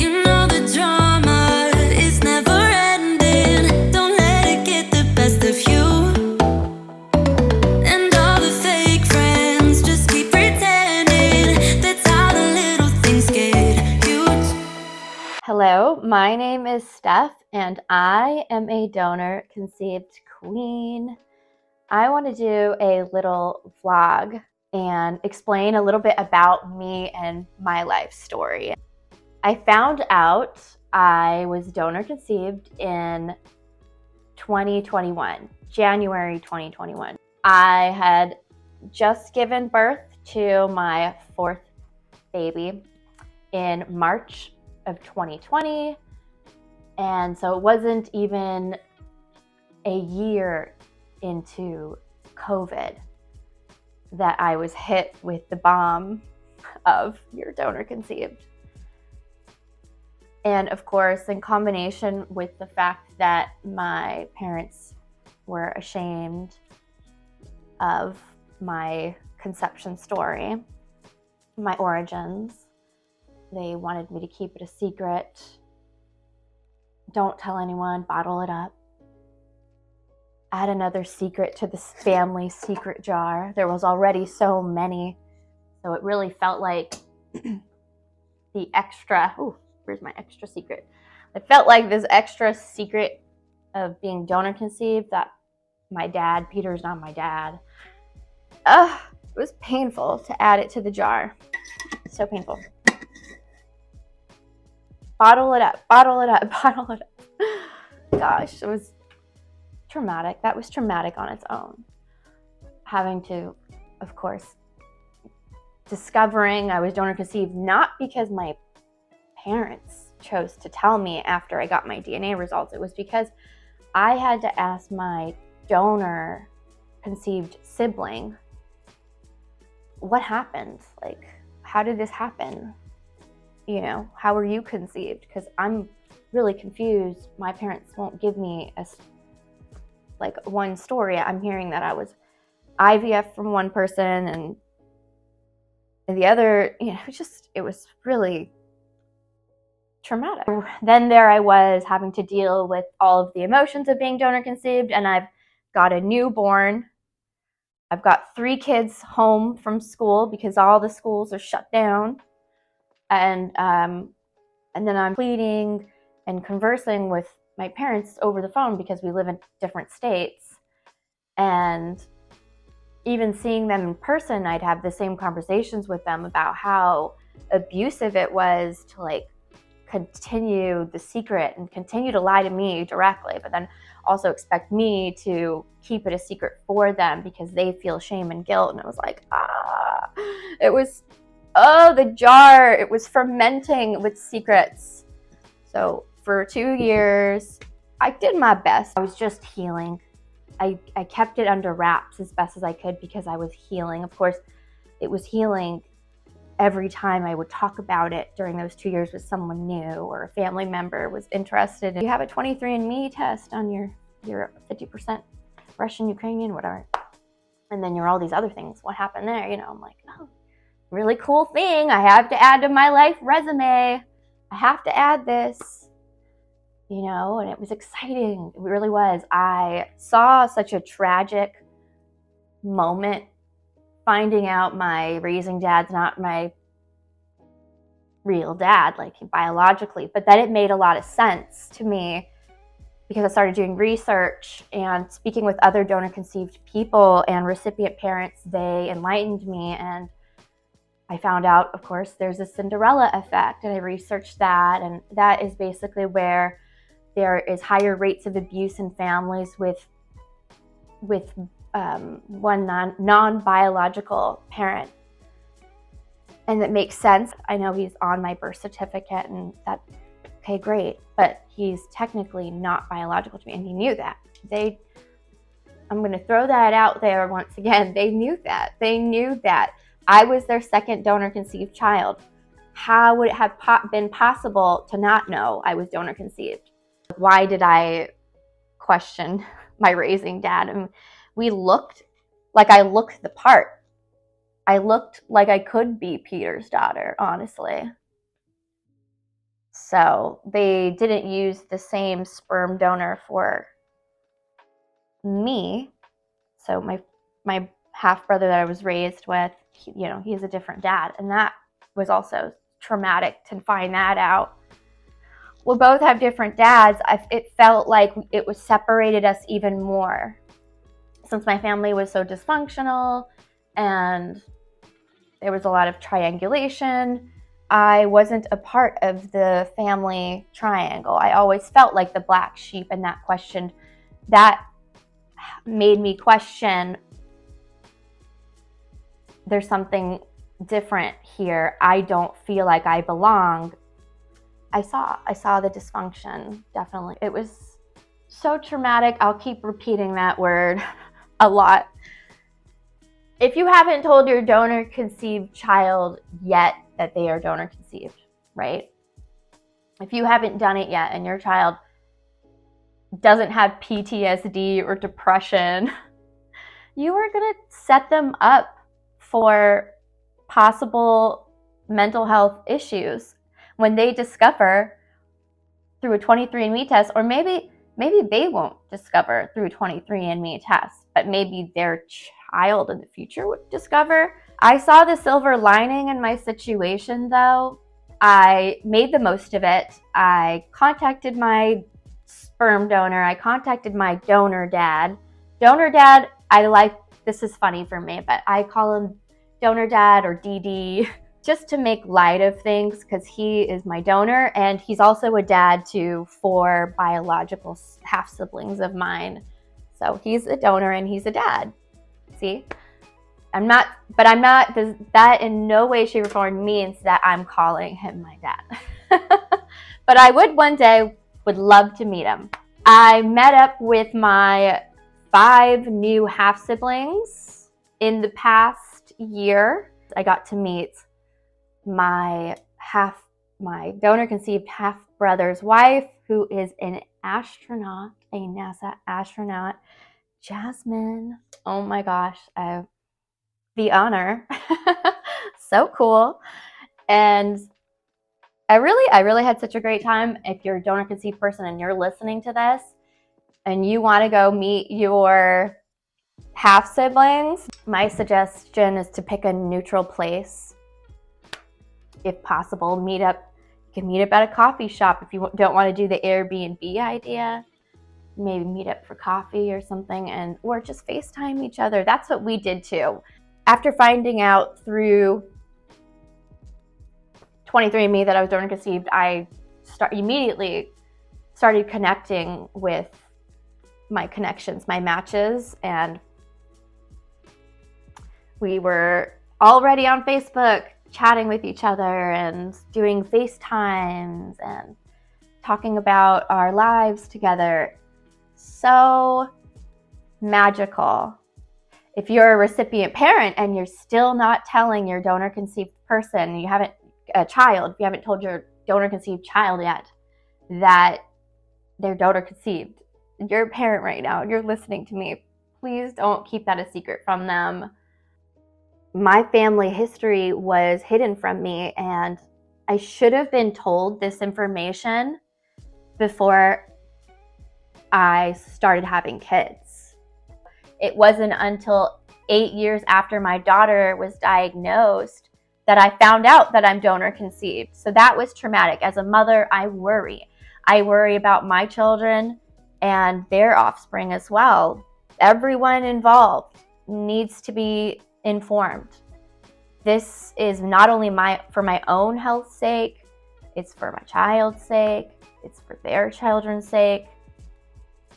You know the drama is never ending. Don't let it get the best of you. And all the fake friends just keep pretending. That's how the little things get huge. Hello, my name is Steph, and I am a donor conceived queen. I want to do a little vlog and explain a little bit about me and my life story. I found out I was donor conceived in 2021, January 2021. I had just given birth to my fourth baby in March of 2020. And so it wasn't even a year into COVID that I was hit with the bomb of you're donor conceived. And of course, in combination with the fact that my parents were ashamed of my conception story, my origins, they wanted me to keep it a secret. Don't tell anyone, bottle it up. Add another secret to this family secret jar. There was already so many. So it really felt like the extra, where's my extra secret? It felt like this extra secret of being donor conceived that my dad, Peter's not my dad. It was painful to add it to the jar. So painful. Bottle it up, bottle it up, bottle it up. Gosh, it was traumatic. That was traumatic on its own. Having to, of course, discovering I was donor conceived, not because my parents chose to tell me after I got my DNA results. It was because I had to ask my donor conceived sibling, what happened? Like, how did this happen? You know, how were you conceived? Because I'm really confused. My parents won't give me one story. I'm hearing that I was IVF from one person and the other, it was really traumatic. Then there I was having to deal with all of the emotions of being donor conceived, and I've got a newborn. I've got 3 kids home from school because all the schools are shut down. And then I'm pleading and conversing with my parents over the phone because we live in different states. And even seeing them in person, I'd have the same conversations with them about how abusive it was to continue the secret and continue to lie to me directly, but then also expect me to keep it a secret for them because they feel shame and guilt. And it was like, it was, the jar, it was fermenting with secrets. So for 2 years, I did my best. I was just healing. I kept it under wraps as best as I could because I was healing. Of course, it was healing every time I would talk about it during those 2 years with someone new or a family member was interested. You have a 23andMe test on your 50% Russian, Ukrainian, whatever. And then you're all these other things. What happened there? I'm like, really cool thing. I have to add to my life resume. I have to add this. And it was exciting. It really was. I saw such a tragic moment finding out my raising dad's not my real dad, biologically, but then it made a lot of sense to me because I started doing research and speaking with other donor conceived people and recipient parents. They enlightened me, and I found out, of course, there's a Cinderella effect, and I researched that, and that is basically where there is higher rates of abuse in families with one non-biological parent. And that makes sense. I know he's on my birth certificate, and that, okay, great, but he's technically not biological to me, and he knew that. I'm going to throw that out there once again. They knew that. They knew that I was their second donor conceived child. How would it have been possible to not know I was donor conceived? Why did I question my raising dad? And I looked the part. I looked like I could be Peter's daughter, honestly. So they didn't use the same sperm donor for me. So my half brother that I was raised with, he's a different dad, and that was also traumatic to find that out. We both have different dads. It felt like it was separated us even more, since my family was so dysfunctional and there was a lot of triangulation. I wasn't a part of the family triangle. I always felt like the black sheep, and that made me question, there's something different here. I don't feel like I belong. I saw the dysfunction, definitely. It was so traumatic. I'll keep repeating that word a lot. If you haven't told your donor conceived child yet that they are donor conceived, right? If you haven't done it yet and your child doesn't have PTSD or depression, you are going to set them up for possible mental health issues when they discover through a 23andMe test, or maybe they won't discover through a 23andMe test, but maybe their child in the future would discover. I saw the silver lining in my situation, though. I made the most of it. I contacted my sperm donor. I contacted my donor dad. Donor dad, this is funny for me, but I call him donor dad or DD just to make light of things, because he is my donor and he's also a dad to 4 biological half siblings of mine. So he's a donor and he's a dad. See? That in no way, shape, or form means that I'm calling him my dad. But I would love to meet him. I met up with my 5 new half siblings in the past year. I got to meet my donor conceived half brother's wife, who is an astronaut, a NASA astronaut, Jasmine. Oh my gosh, the honor. So cool. And I really had such a great time. If you're a donor conceived person and you're listening to this and you want to go meet your half siblings, my suggestion is to pick a neutral place. If possible, you can meet up at a coffee shop if you don't want to do the Airbnb idea. Maybe meet up for coffee or something, or just FaceTime each other. That's what we did too. After finding out through 23andMe that I was donor conceived, I immediately started connecting with my connections, my matches, and we were already on Facebook chatting with each other and doing FaceTimes and talking about our lives together. So magical. If you're a recipient parent and you're still not telling your donor conceived person, if you haven't told your donor conceived child yet that they're donor conceived, you're a parent right now and you're listening to me, please don't keep that a secret from them. My family history was hidden from me, and I should have been told this information before I started having kids. It wasn't until 8 years after my daughter was diagnosed that I found out that I'm donor conceived. So that was traumatic. As a mother, I worry. I worry about my children and their offspring as well. Everyone involved needs to be informed. This is not only for my own health's sake, it's for my child's sake, it's for their children's sake.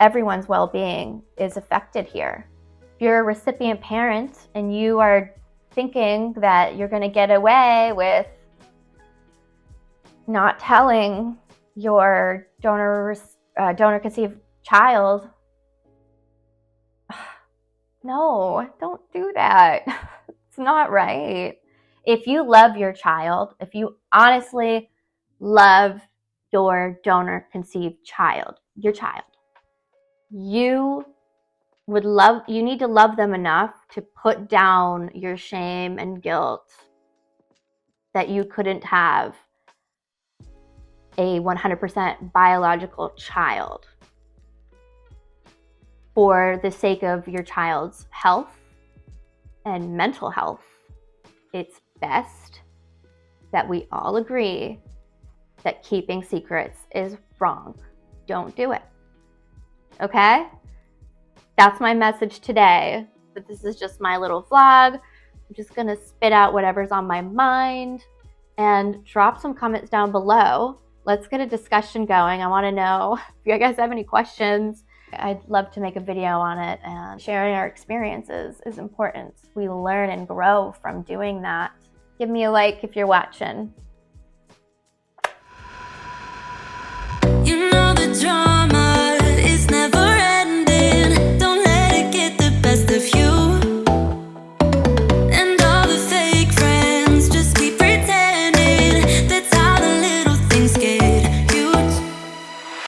Everyone's well-being is affected here. If you're a recipient parent and you are thinking that you're going to get away with not telling your donor conceived child, no, don't do that. It's not right. If you love your child, if you honestly love your donor conceived child, your child, you need to love them enough to put down your shame and guilt that you couldn't have a 100% biological child. For the sake of your child's health and mental health, it's best that we all agree that keeping secrets is wrong. Don't do it. Okay? That's my message today. But this is just my little vlog. I'm just gonna spit out whatever's on my mind and drop some comments down below. Let's get a discussion going. I wanna know if you guys have any questions. I'd love to make a video on it, and sharing our experiences is important. We learn and grow from doing that. Give me a like if you're watching. You know the drum.